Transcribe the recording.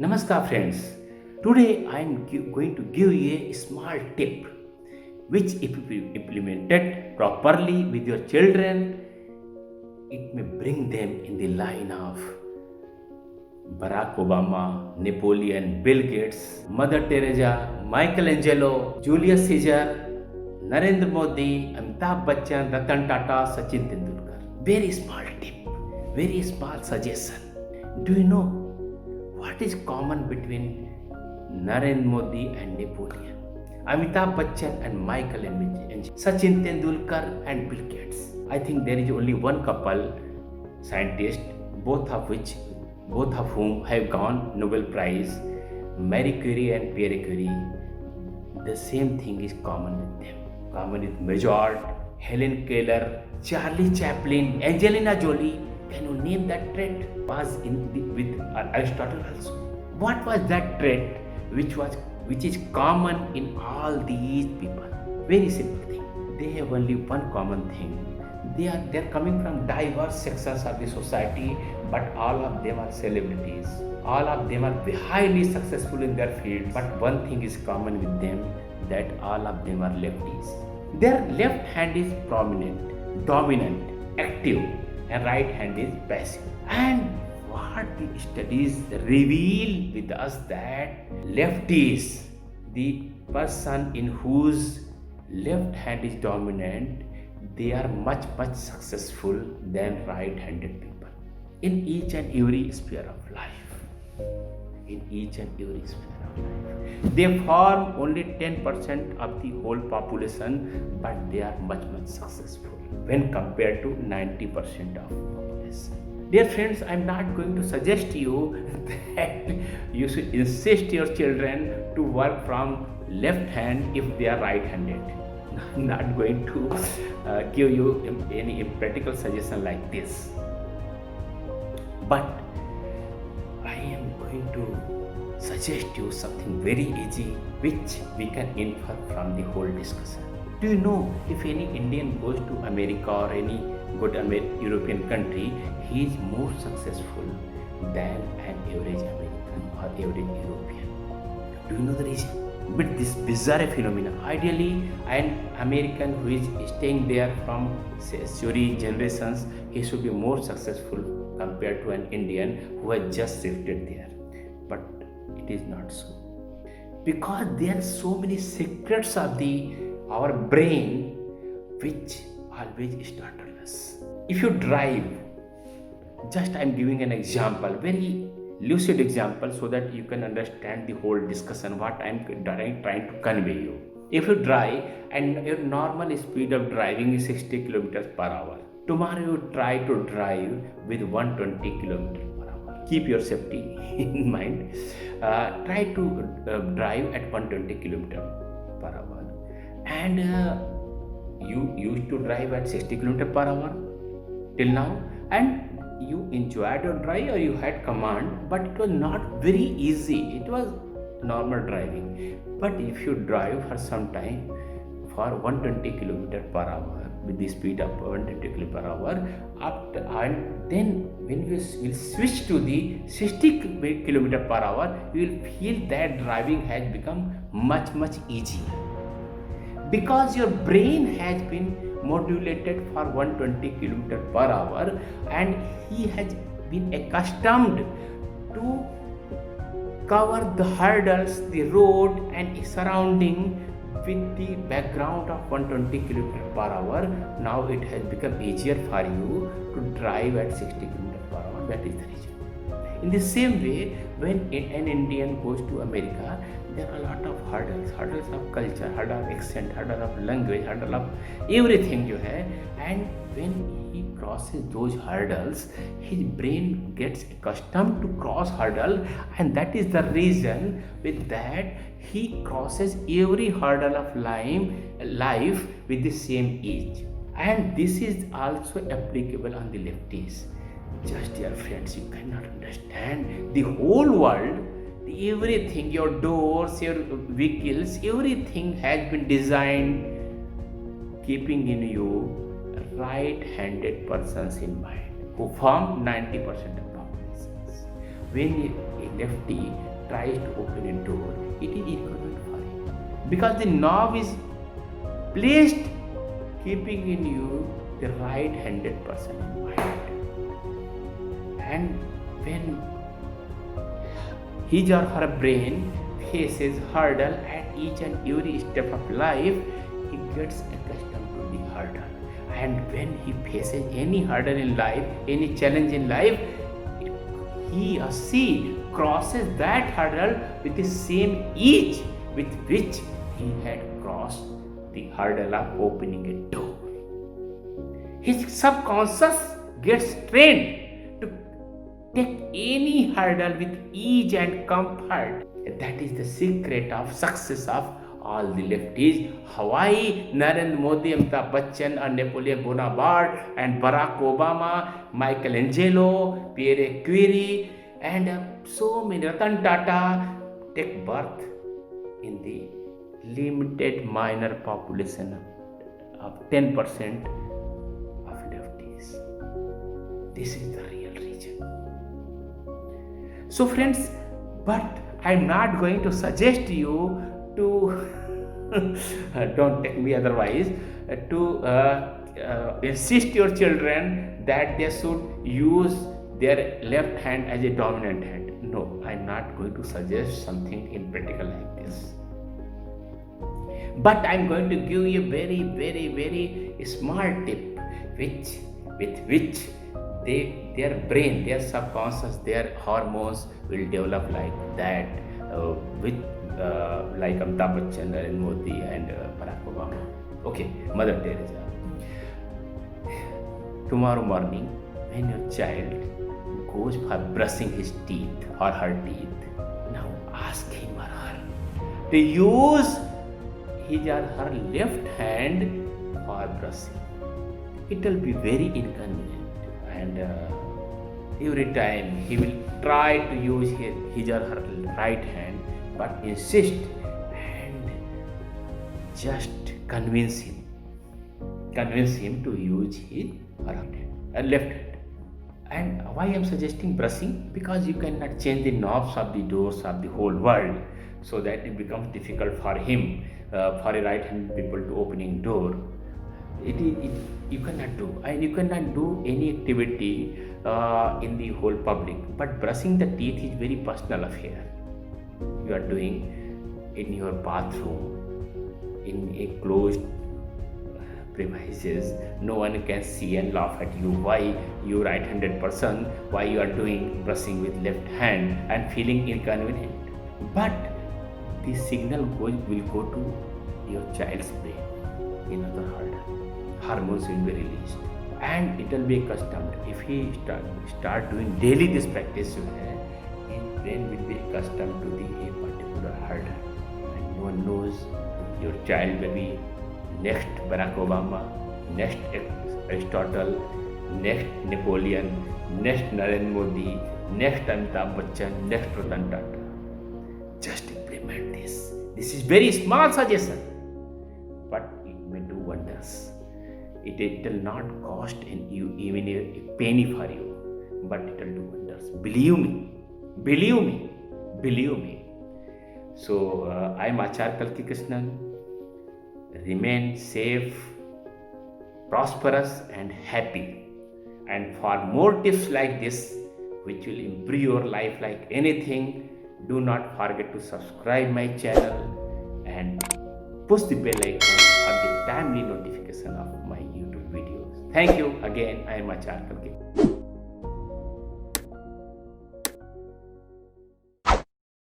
Namaskar friends. Today I am going to give you a small tip which if you implemented properly with your children, it may bring them in the line of Barack Obama, Napoleon, Bill Gates, Mother Teresa, Michelangelo, Julius Caesar, Narendra Modi, Amitabh Bachchan, Ratan Tata, Sachin Tendulkar. Very small tip, very small suggestion. Do you know what is common between Narendra Modi and Napoleon, Amitabh Bachchan and Michelangelo, Sachin Tendulkar and Bill Gates? I think there is only one couple scientist, both of whom have won Nobel Prize, Marie Curie and Pierre Curie. The same thing is common with them. Common with Mozart, Helen Keller, Charlie Chaplin, Angelina Jolie. Can you name that trait? Was with Aristotle also. What was that trait which is common in all these people? Very simple thing. They have only one common thing. They are coming from diverse sections of the society, but all of them are celebrities. All of them are highly successful in their field. But one thing is common with them, that all of them are lefties. Their left hand is prominent, dominant, active, and right hand is passive. And what the studies reveal with us that lefties, the person in whose left hand is dominant, they are much successful than right-handed people in each and every sphere of life. In each and every sphere of life, they form only 10% of the whole population, but they are much successful when compared to 90% of population. Dear friends, I am not going to suggest you that you should insist your children to work from left hand if they are right-handed. I'm not going to give you any practical suggestion like this. But I am going to suggest you something very easy which we can infer from the whole discussion. Do you know if any Indian goes to America or any good European country, he is more successful than an average American or average European? Do you know the reason? But this bizarre phenomenon, ideally an American who is staying there from say generations, he should be more successful compared to an Indian who has just shifted there. But it is not so, because there are so many secrets of our brain which always startle us. If you drive, just I am giving an example, very lucid example, so that you can understand the whole discussion what I am trying to convey you. If you drive and your normal speed of driving is 60 kilometers per hour, tomorrow you try to drive with 120 kilometers per hour. Keep your safety in mind. Try to drive at 120 kilometers per hour, and you used to drive at 60 kilometers per hour till now, and you enjoyed your drive or you had command, but it was not very easy. It was normal driving. But if you drive for some time for 120 kilometers per hour with the speed of 120 kilometers per hour, and then when you will switch to the 60 kilometers per hour, you will feel that driving has become much easier, because your brain has been modulated for 120 kilometers per hour, and he has been accustomed to cover the hurdles, the road and surrounding with the background of 120 kilometers per hour. Now it has become easier for you to drive at 60 kilometers per hour. That is the reason. In the same way, when an Indian goes to America, there are a lot of hurdles of culture, hurdle of accent, hurdle of language, hurdle of everything you have. And when he crosses those hurdles, his brain gets accustomed to cross hurdle, and that is the reason with that he crosses every hurdle of life with the same ease. And this is also applicable on the lefties. Just dear friends, you cannot understand the whole world. Everything, your doors, your vehicles, everything has been designed keeping in you right-handed persons in mind, who form 90% of populations. when a lefty tries to open a door, it is inconvenient for him because the knob is placed keeping in you the right-handed person in mind. And when his or her brain faces hurdle at each and every step of life, he gets accustomed to the hurdle. And when he faces any hurdle in life, any challenge in life, he or she crosses that hurdle with the same ease with which he had crossed the hurdle of opening a door. His subconscious gets trained to take any hurdle with ease and comfort. That is the secret of success of all the lefties. Hawaii, Narendra Modi, Amitabh Bachchan, and Napoleon Bonaparte, and Barack Obama, Michelangelo, Pierre Curie, and so many, Ratan Tata, take birth in the limited minor population of 10% of lefties. This is the real reason. So friends, but I'm not going to suggest you to don't take me otherwise, to insist your children that they should use their left hand as a dominant hand. No, I'm not going to suggest something in practical like this. But I'm going to give you a very, very, very smart tip with which their brain, their subconscious, their hormones will develop like that, like Amitabh Bachchan, Narendra Modi, and Barack Obama. Okay, Mother Teresa. Tomorrow morning, when your child goes for brushing his teeth or her teeth, now ask him or her to use his or her left hand for brushing. It will be very inconvenient, and every time he will try to use his or her right hand, but insist and just convince him to use his or her left hand. And why I am suggesting brushing? Because you cannot change the knobs of the doors of the whole world, so that it becomes difficult for him, for a right-handed people to opening door. You cannot do, and you cannot do any activity in the whole public. But brushing the teeth is very personal affair. You are doing in your bathroom, in a closed premises. No one can see and laugh at you. Why you right-handed person? Why you are doing brushing with left hand and feeling inconvenient? But the signal will go to your child's brain in other hormones will be released, and it will be accustomed. If he start doing daily this practice, his brain will be accustomed to a particular hurdle, and no one knows your child will be next Barack Obama, next Aristotle, next Napoleon, next Narendra Modi, next Amitabh Bachchan, next Ratan Tata. Just implement this. This is very small suggestion, but it may do wonders. It will not cost you even a penny for you, but it will do wonders. Believe me. So I am Acharya Kalki Krishnan. Remain safe, prosperous, and happy. And for more tips like this, which will improve your life like anything, do not forget to subscribe my channel and push the bell icon for the timely notification of my YouTube videos. Thank you again. I am Acharya Kalki.